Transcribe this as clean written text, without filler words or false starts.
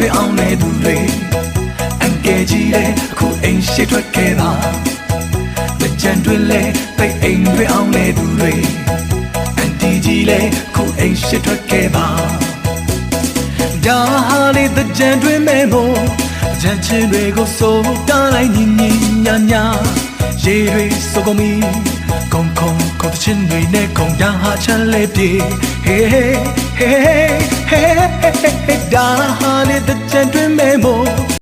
တွေအောင်နေသူတွေအန်ကဲကြီးလေအခုအိမ်ရှိထွက်ခဲ့ပါတကြံတွေလေတိတ်အိမ်တွေအောင်နေသူတွေအန်တီကြီးလေအခုအိမ်ရှိထွက်ခဲ့ပါဒါဟာလေတကြံတွေမဲမို့ကြံချင်းတွေကိုစိုးတားလိုက်ညီညီညာညာရေတွေစိုးကုန်ပြီခုံခုံခုံတချင်းတွေနဲ့ခုံရဟာချမ်းလေးပြေ Hey hey hey hey hey hey ဒါဟာလေတကြံတွေမဲမို့